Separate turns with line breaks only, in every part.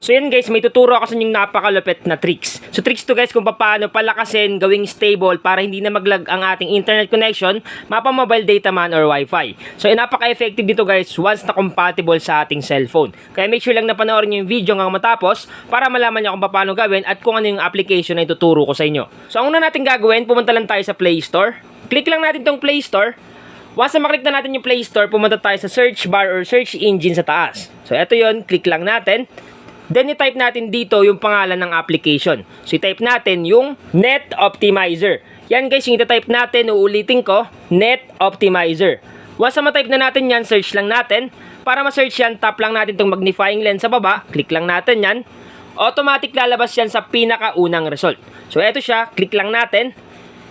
So yan guys, may tuturo ako sa inyong napakalupit na tricks. So tricks to guys kung paano palakasin, gawing stable para hindi na maglag ang ating internet connection, mapa mobile data man or wifi. So napaka-effective dito guys once na compatible sa ating cellphone. Kaya make sure lang na panoorin nyo yung video hanggang matapos para malaman nyo kung paano gawin at kung ano yung application na ituturo ko sa inyo. So ang una natin gagawin, pumunta lang tayo sa Play Store. Click lang natin tong Play Store. Once na maklik na natin yung Play Store, pumunta tayo sa search bar or search engine sa taas. So eto yun, click lang natin. Then, i-type natin dito yung pangalan ng application. So, i-type natin yung Net Optimizer. Yan guys, yung i-type natin, uulitin ko, Net Optimizer. Once na ma-type na natin yan, search lang natin. Para ma-search yan, tap lang natin itong magnifying lens sa baba. Click lang natin yan. Automatic lalabas yan sa pinakaunang result. So, eto siya. Click lang natin.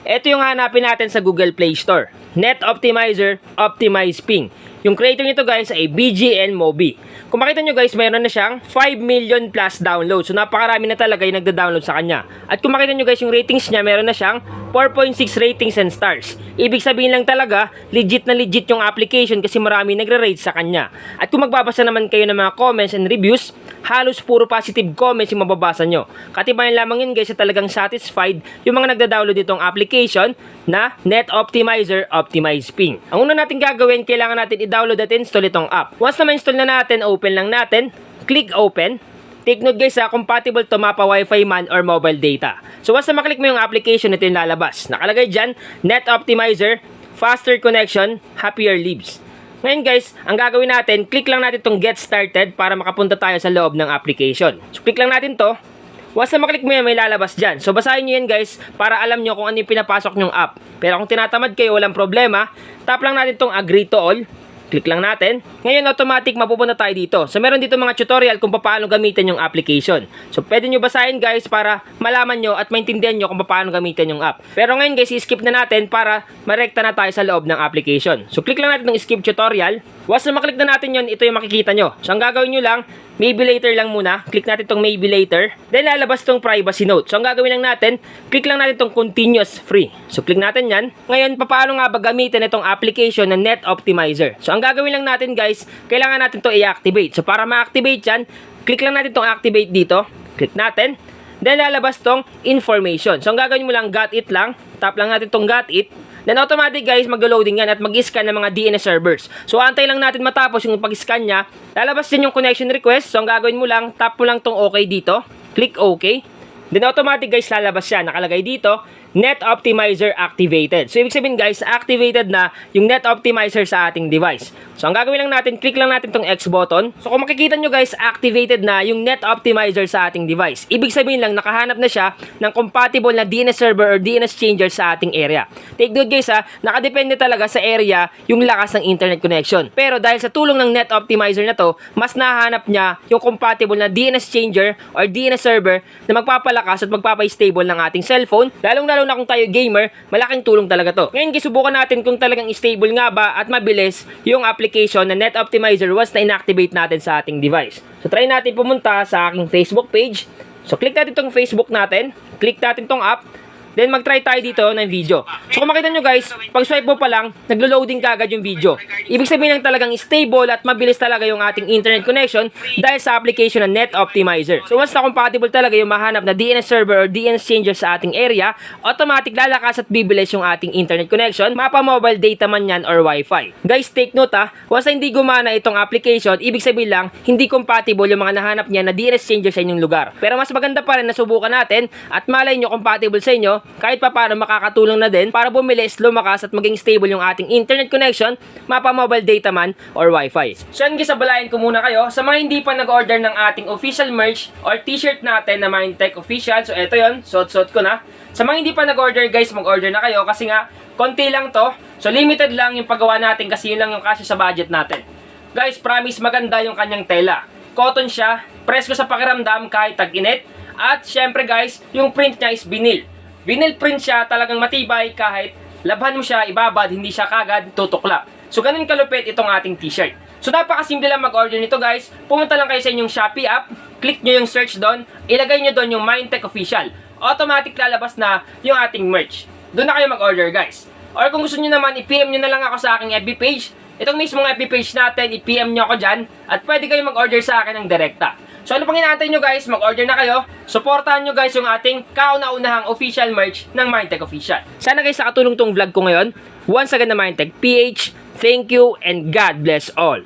Ito yung hanapin natin sa Google Play Store. Net Optimizer, Optimize Ping. Yung creator nito guys ay BGN Mobi. Kung makita nyo guys, mayroon na siyang 5 million plus downloads. So napakarami na talaga yung nagda-download sa kanya. At kung makita nyo guys yung ratings niya, meron na siyang 4.6 ratings and stars. Ibig sabihin lang talaga, legit na legit yung application kasi marami nagre-rate sa kanya. At kung magbabasa naman kayo ng mga comments and reviews, halos puro positive comments yung mababasa nyo. Katibayan lamang yun guys sa talagang satisfied yung mga nagda-download itong application na Net Optimizer Optimize Ping. Ang una natin gagawin, kailangan natin i-download at install itong app. Once na ma-install na natin, open lang natin, click open. Take note guys compatible to mapa wifi man or mobile data. So once na maklik mo yung application, ito yung lalabas. Nakalagay dyan, Net Optimizer, faster connection, happier lives. Ngayon guys, ang gagawin natin, click lang natin itong get started para makapunta tayo sa loob ng application. So click lang natin to. Once na maklik mo yan, may lalabas dyan. So basahin nyo yan guys para alam nyo kung ano yung pinapasok nyong app. Pero kung tinatamad kayo, walang problema. Tap lang natin itong agree to all. Click lang natin. Ngayon, automatic mapupunta tayo dito. So, meron dito mga tutorial kung paano gamitin yung application. So, pwede nyo basahin guys para malaman nyo at maintindihan nyo kung paano gamitin yung app. Pero ngayon guys, i-skip na natin para marekta na tayo sa loob ng application. So, click lang natin ng skip tutorial. Once na maklik na natin yun, ito yung makikita nyo. So, ang gagawin nyo lang, maybe later lang muna. Click natin itong maybe later. Then, lalabas itong privacy note. So, ang gagawin lang natin, click lang natin itong continuous free. So, click natin yan. Ngayon, paano nga ba gamitin itong application na Net Optimizer? So, ang gagawin lang natin guys, kailangan natin to i-activate. So, para ma-activate yan, click lang natin itong activate dito. Click natin. Then, lalabas itong information. So, ang gagawin mo lang, got it lang. Tap lang natin itong got it. Then automatic guys, mag-loading yan at mag-scan ng mga DNS servers. So antay lang natin matapos yung pag-scan niya. Lalabas din yung connection request. So ang gagawin mo lang, tap mo lang tong OK dito. Click OK. Then automatic guys, lalabas siya. Nakalagay dito, Net Optimizer activated. So ibig sabihin guys, activated na yung Net Optimizer sa ating device. So ang gagawin lang natin, click lang natin tong X button. So kung makikita nyo guys, activated na yung Net Optimizer sa ating device. Ibig sabihin lang, nakahanap na siya ng compatible na DNS server or DNS changer sa ating area. Take note guys nakadepende talaga sa area yung lakas ng internet connection. Pero dahil sa tulong ng Net Optimizer na to, mas nahanap niya yung compatible na DNS changer or DNS server na magpapalakas at magpapa-stable ng ating cellphone. Lalong-lalo na kung tayo gamer, malaking tulong talaga to. Ngayon subukan natin kung talagang stable nga ba at mabilis yung application na Net Optimizer once na inactivate natin sa ating device. So try natin pumunta sa aking Facebook page. So click natin tong Facebook natin, click natin tong app. Then mag-try tayo dito ng video. So kung makita nyo guys, pag swipe mo pa lang, naglo-loading kagad yung video. Ibig sabihin lang talagang stable at mabilis talaga yung ating internet connection dahil sa application ng Net Optimizer. So once na compatible talaga yung mahanap na DNS server or DNS changer sa ating area, automatic lalakas at bibilis yung ating internet connection, mapa mobile data man yan or wifi. Guys, take note once na hindi gumana itong application, ibig sabihin lang, hindi compatible yung mga nahanap niya na DNS changer sa inyong lugar. Pero mas maganda pa rin na subukan natin at malay nyo compatible sa inyo, kahit pa paano makakatulong na din para bumilis, lumakas at maging stable yung ating internet connection, mapa mobile data man or wifi. So yan guys, sabalayan ko muna kayo. Sa mga hindi pa nag-order ng ating official merch or t-shirt natin na Mindtech Official, so eto yon, suot-suot ko na. Sa mga hindi pa nag-order guys, mag-order na kayo kasi nga, konti lang to. So limited lang yung paggawa natin kasi yun lang yung kasya sa budget natin. Guys, promise maganda yung kanyang tela. Cotton siya, presko sa pakiramdam kahit tag-init. At syempre guys, yung print niya is vinyl. Vinyl print siya, talagang matibay kahit labhan mo siya, ibabad, hindi siya kagad tutuklap. So ganun kalupit itong ating t-shirt. So napakasimple lang mag-order nito guys. Pumunta lang kayo sa inyong Shopee app, click nyo yung search doon, ilagay nyo doon yung Mindtech Official. Automatic lalabas na yung ating merch. Doon na kayo mag-order guys. Or kung gusto nyo naman, i-PM nyo na lang ako sa aking FB page. Itong mismong FB page natin, i-PM nyo ako dyan at pwede kayo mag-order sa akin ng direkta. So ano pang inaantay nyo guys, mag-order na kayo. Supportahan nyo guys yung ating kauna-unahang official merch ng Mindtech Official. Sana guys nakatulong tong vlog ko ngayon. Once again na Mindtech PH, thank you and God bless all.